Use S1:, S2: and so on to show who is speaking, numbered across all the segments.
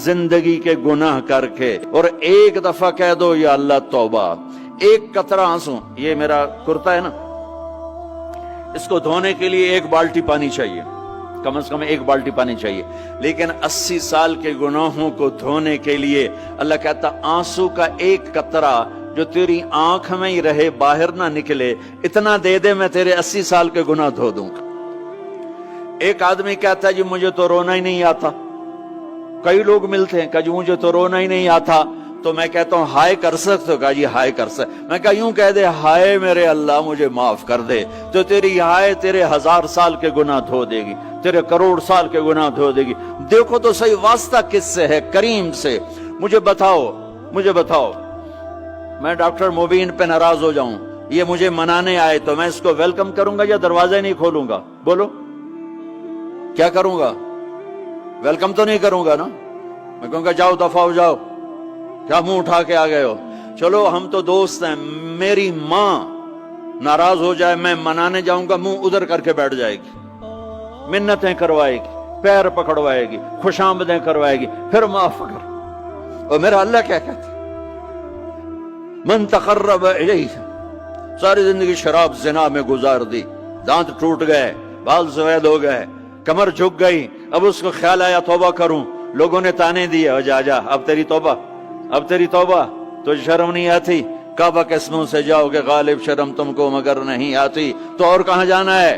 S1: जिंदगी के गुनाह करके और एक दफा कह दो या अल्लाह तौबा, एक कतरा आंसू, ये मेरा कुर्ता है ना, इसको धोने के लिए एक बाल्टी पानी चाहिए, कम से कम एक बाल्टी पानी चाहिए, लेकिन 80 साल के गुनाहों को धोने के लिए अल्लाह कहता आंसू का एक कतरा जो तेरी आंख में ही रहे, बाहर ना निकले, इतना दे दे, मैं तेरे 80 साल के गुनाह धो दूंगा। एक आदमी कहता है जी मुझे तो रोना ही नहीं आता। कई लोग मिलते हैं, कहा जी मुझे तो रोना ही नहीं आता, तो मैं कहता हूं हाय कर सकते हो? कहा जी हाय कर सकते। मैं कहा यूं कह दे, हाय मेरे अल्लाह मुझे माफ कर दे, तो तेरी हाय तेरे 1000 साल के गुनाह धो देगी, तेरे करोड़ साल के गुनाह धो देगी। देखो तो सही वास्ता किससे है? करीम से। मुझे बताओ मैं डॉक्टर मुबीन पे नाराज हो जाऊं, ये मुझे मनाने आए, तो मैं इसको वेलकम करूंगा या दरवाजा नहीं खोलूंगा? बोलो क्या करूंगा? वेलकम तो नहीं करूंगा ना, मैं कहूंगा जाओ दफा हो जाओ, क्या मुंह उठा के आ गए हो? चलो हम तो दोस्त हैं, मेरी मां नाराज हो जाए, मैं मनाने जाऊंगा, मुंह उधर करके बैठ जाएगी, मिन्नतें करवाएगी, पैर पकड़वाएगी, खुशामदें करवाएगी, फिर माफ कर। और मेरा अल्लाह क्या कहता? मन तकर्रब इलैहि, सारी जिंदगी शराब ज़िना में गुजार दी, दांत टूट गए, बाल सफेद हो गए, कमर झुक गई, अब उसको ख्याल आया तौबा करूं, लोगों ने ताने दिए, जा जा अब तेरी तौबा, तो शर्म नहीं आती? काबा के मुंह से जाओगे, गालिब शर्म तुमको मगर नहीं आती, तो और कहां जाना है?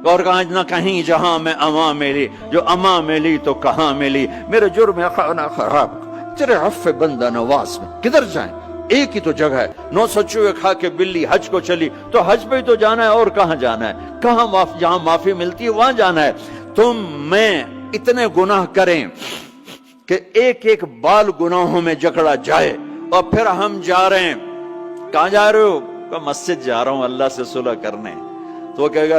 S1: और कहां ना कहीं जहां मैं अमा मिली, जो अमा मिली तो कहां मिली, मेरे जुर्म खाना खराब, तेरे अफ़्फ़े बंदा नवाज में किधर जाएं? एक ही तो जगह है, 9 सचुए खा के बिल्ली हज को चली, तो हज पे ही तो जाना है, और कहां जाना है? कहां जहां माफी मिलती है वहां जाना है। तुम मैं इतने गुनाह करें कि एक एक बाल गुनाहों में जकड़ा जाए, और फिर हम जा रहे हैं, कहां जा रहे हो? तो मस्जिद जा रहा हूं अल्लाह से सुलह करने। तो वो कहेगा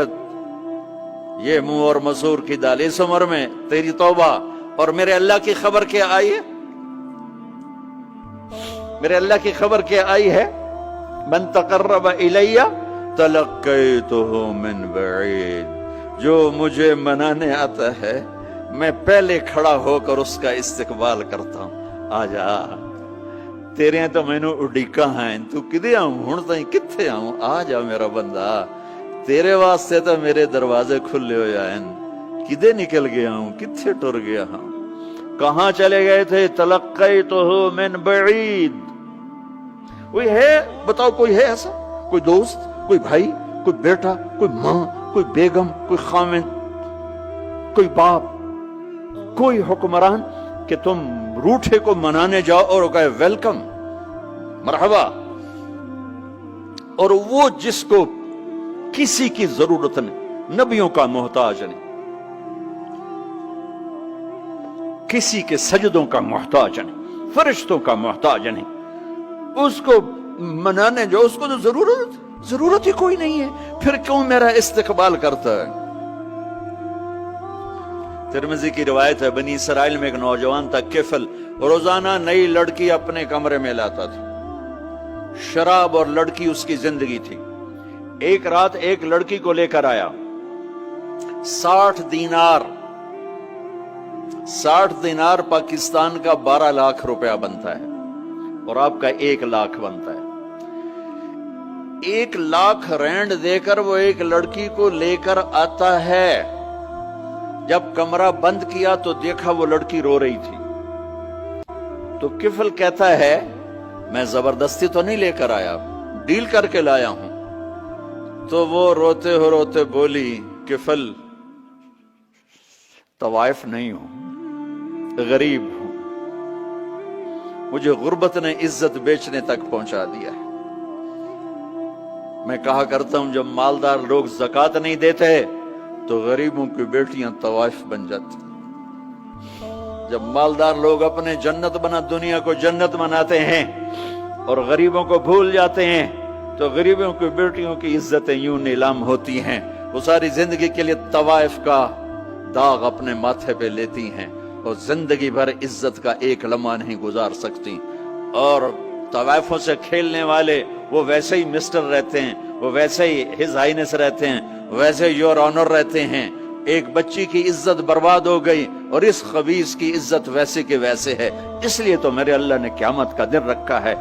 S1: ये मुंह और मसूर की दाल, इस उम्र में तेरी तौबा, और मेरे अल्लाह की खबर क्या आई है? मेरे अल्लाह की खबर क्या आई है? मन तकर्रब इलैया तलक्कैतुहु मिन बईद, जो मुझे मनाने आता है मैं पहले खड़ा होकर उसका इस्तकबाल करता हूं। आजा तेरे तो मैनू उड़ीका है, तू किदे आऊं हुण ताईं, किथे आऊं? आ जा मेरा बंदा, तेरे वास्ते तो मेरे दरवाजे खुले हो जाए, किदे निकल गया हूं, किथे टुर गया हूं, कहां चले गए थे? तलक्कैतुहु मिन बईद। कोई है? बताओ कोई है ऐसा? कोई दोस्त, कोई भाई, कोई बेटा, कोई मां, कोई बेगम, कोई खामिन, कोई बाप, कोई हुक्मरान कि तुम रूठे को मनाने जाओ और कहे वेलकम, मरहबा, और वो जिसको किसी की जरूरत नहीं, नबियों का मोहताज नहीं, किसी के सजदों का मोहताज नहीं, फरिश्तों का मोहताज नहीं, उसको मनाने जाओ, उसको तो जरूरत ही कोई नहीं है, फिर क्यों मेरा इस्तकबाल करता है? तिरमिज़ी की रिवायत है, बनी इसराइल में एक नौजवान था किफल, रोजाना नई लड़की अपने कमरे में लाता था, शराब और लड़की उसकी जिंदगी थी। एक रात एक लड़की को लेकर आया, 60 दिनार पाकिस्तान का 12 लाख रुपया बनता है, और आपका 1 लाख बनता है। 1 लाख रैंड देकर वो एक लड़की को लेकर आता है। जब कमरा बंद किया तो देखा वो लड़की रो रही थी। तो किफल कहता है मैं जबरदस्ती तो नहीं लेकर आया, डील करके लाया हूं। तो वो रोते हो रोते बोली, किफल तवाइफ नहीं हूं, गरीब हूं, मुझे गुर्बत ने इज्जत बेचने तक पहुंचा दिया है। मैं कहा करता हूं जब मालदार लोग ज़कात नहीं देते तो गरीबों की बेटियां तवाइफ बन जाती। जब मालदार लोग अपने जन्नत बना दुनिया को जन्नत बनाते हैं और गरीबों को भूल जाते हैं, तो गरीबों की बेटियों की इज्जतें यूं नीलाम होती हैं। वो सारी जिंदगी के लिए तवाइफ का दाग अपने माथे पे लेती हैं और जिंदगी भर इज्जत का एक लम्हा नहीं गुजार सकती। और तवाइफों से खेलने वाले वो वैसे ही मिस्टर रहते हैं, वो वैसे ही हिज हाइनेस रहते हैं, वैसे योर ऑनर रहते हैं, ایک بچی کی عزت برباد ہو گئی اور اس خبیث کی عزت ویسے کے ویسے ہے، اس لیے تو میرے اللہ نے قیامت کا دن رکھا ہے،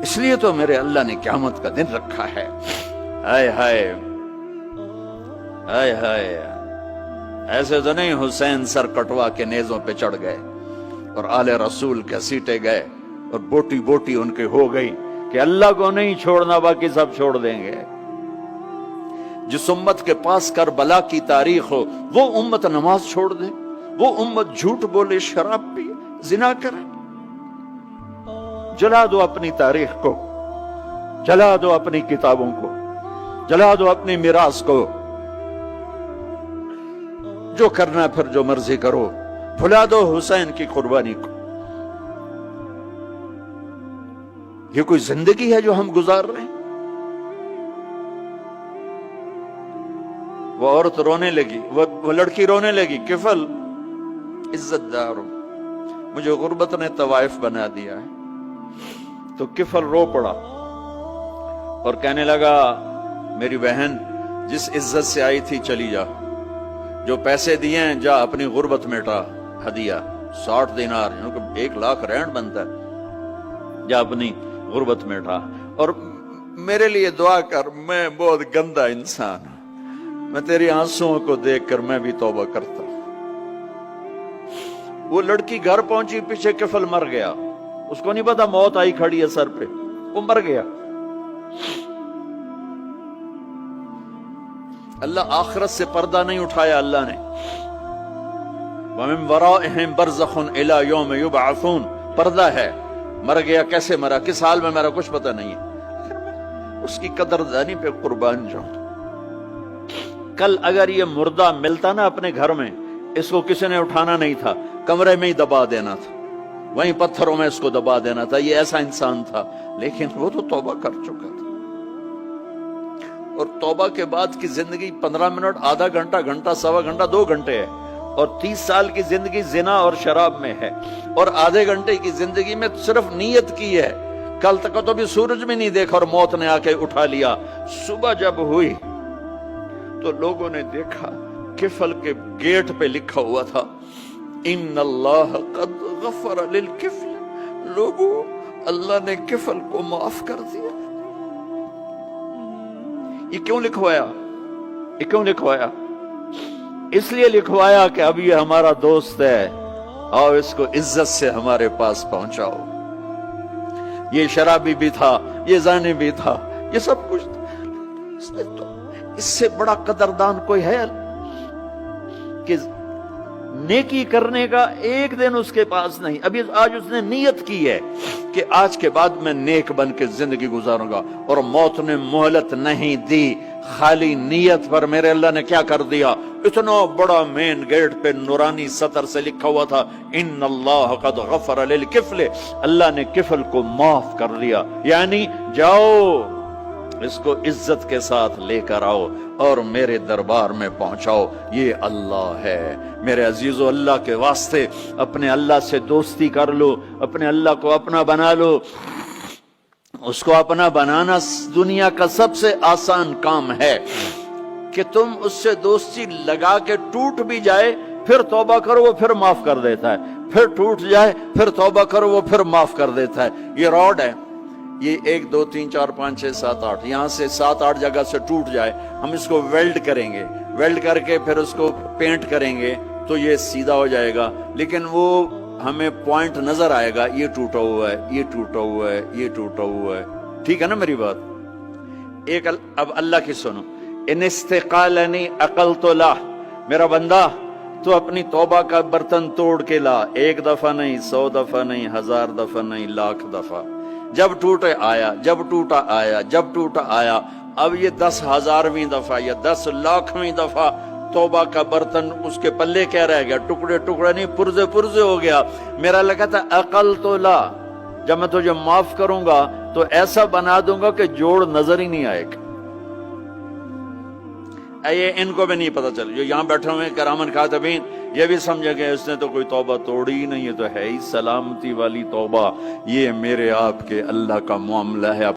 S1: اس لیے تو میرے اللہ نے قیامت کا دن رکھا ہے۔ ہائے ہائے ہائے ہائے، ایسے تو نہیں حسین سر کٹوا کے نیزوں پہ چڑھ گئے اور آل رسول کے سیٹے گئے اور بوٹی بوٹی ان کے ہو گئی کہ اللہ کو نہیں چھوڑنا باقی سب چھوڑ دیں گے۔ جس امت کے پاس کربلا کی تاریخ ہو وہ امت نماز چھوڑ دے، وہ امت جھوٹ بولے، شراب پیے، زنا کرے۔ جلا دو اپنی تاریخ کو، جلا دو اپنی کتابوں کو، جلا دو اپنی میراث کو، جو کرنا پھر جو مرضی کرو، بھلا دو حسین کی قربانی کو۔ یہ کوئی زندگی ہے جو ہم گزار رہے ہیں؟ وہ عورت رونے لگی، وہ لڑکی رونے لگی، کفل عزت دار ہو، مجھے غربت نے طوائف بنا دیا ہے۔ تو کفل رو پڑا اور کہنے لگا میری بہن جس عزت سے آئی تھی چلی جا، جو پیسے دیے ہیں جا اپنی غربت مٹا، ہدیہ 60 دینار، 1 لاکھ رینڈ بنتا ہے، جا اپنی غربت مٹا، اور میرے لیے دعا کر، میں بہت گندا انسان ہوں، میں تیری آنسوؤں کو دیکھ کر میں بھی توبہ کرتا ہوں۔ وہ لڑکی گھر پہنچی، پیچھے کفل مر گیا، اس کو نہیں پتا موت آئی کھڑی ہے سر پہ، وہ مر گیا۔ اللہ آخرت سے پردہ نہیں اٹھایا اللہ نے۔ وَمِن وَرَائِهِمْ بَرْزَخٌ إِلَى يَوْمِ يُبْعَثُونَ، پردہ ہے، مر گیا، کیسے مرا، کس حال میں مرا، کچھ پتہ نہیں ہے، اس کی قدردانی پہ قربان جاؤں۔ کل اگر یہ مردہ ملتا نا اپنے گھر میں، اس کو کسی نے اٹھانا نہیں تھا، کمرے میں ہی دبا دینا تھا، وہیں پتھروں میں اس کو دبا دینا تھا، یہ ایسا انسان تھا، لیکن وہ تو توبہ کر چکا تھا۔ اور توبہ کے بعد کی زندگی 15 منٹ، آدھا گھنٹہ، گھنٹہ، سوا گھنٹہ، 2 گھنٹے ہے، اور 30 سال کی زندگی زنا اور شراب میں ہے، اور آدھے گھنٹے کی زندگی میں صرف نیت کی ہے۔ کل تک تو بھی سورج بھی نہیں دیکھا اور موت نے آ کے اٹھا لیا۔ صبح جب ہوئی تو لوگوں نے دیکھا کفل کے گیٹ پہ لکھا ہوا تھا ان اللہ قد غفر للکفل، لوگوں اللہ نے کفل کو معاف کر دیا۔ یہ کیوں لکھوایا؟ یہ کیوں لکھوایا؟ اس لیے لکھوایا کہ اب یہ ہمارا دوست ہے، آؤ اس کو عزت سے ہمارے پاس پہنچاؤ۔ یہ شرابی بھی تھا، یہ زانی بھی تھا، یہ سب کچھ تھا۔ اس سے بڑا قدردان کوئی ہے کہ نیکی کرنے کا ایک دن اس کے پاس نہیں؟ ابھی آج اس نے نیت کی ہے کہ آج کے بعد میں نیک بن کے زندگی گزاروں گا، اور موت نے مہلت نہیں دی۔ خالی نیت پر میرے اللہ نے کیا کر دیا، اتنا بڑا مین گیٹ پہ نورانی سطر سے لکھا ہوا تھا ان اللہ قد غفر للکفل، اللہ نے کفل کو معاف کر دیا، یعنی جاؤ اس کو عزت کے ساتھ لے کر آؤ اور میرے دربار میں پہنچاؤ، یہ اللہ ہے۔ میرے عزیزو، اللہ کے واسطے اپنے اللہ سے دوستی کر لو، اپنے اللہ کو اپنا بنا لو۔ اس کو اپنا بنانا دنیا کا سب سے آسان کام ہے کہ تم اس سے دوستی لگا کے ٹوٹ بھی جائے پھر توبہ کرو وہ پھر معاف کر دیتا ہے، پھر ٹوٹ جائے پھر توبہ کرو وہ پھر معاف کر دیتا ہے۔ یہ راڈ ہے، یہ 1 2 3 4 5 6 7 8 یہاں سے 7 8 جگہ سے ٹوٹ جائے، ہم اس کو ویلڈ کریں گے، ویلڈ کر کے پھر اس کو پینٹ کریں گے تو یہ سیدھا ہو جائے گا، لیکن وہ ہمیں پوائنٹ نظر آئے گا، یہ ٹوٹا ہوا ہے، یہ ٹوٹا ہوا ہے، یہ ٹوٹا ہوا ہے۔ ٹھیک ہے نا میری بات؟ ایک اب اللہ کی سنو، ان استقالنی عقلت لا، میرا بندہ تو اپنی توبہ کا برتن توڑ کے لا، 1 دفعہ نہیں، 100 دفعہ نہیں، 1000 دفعہ نہیں، 1,00,000 دفعہ۔ جب ٹوٹے آیا، جب ٹوٹا آیا، جب ٹوٹا آیا، اب یہ 10,000ویں دفعہ یا 10,00,000ویں دفعہ توبہ کا برتن اس کے پلے کیا رہ گیا، ٹکڑے ٹکڑے نہیں، پرزے پرزے ہو گیا۔ میرا لگا تھا عقل تو لا، جب میں تجھے معاف کروں گا تو ایسا بنا دوں گا کہ جوڑ نظر ہی نہیں آئے گا۔ یہ ان کو بھی نہیں پتا چل، جو یہاں بیٹھے ہوئے کرامن کاتبین یہ بھی سمجھے گئے اس نے تو کوئی توبہ توڑی ہی نہیں، یہ تو ہے ہی سلامتی والی توبہ۔ یہ میرے آپ کے اللہ کا معاملہ ہے۔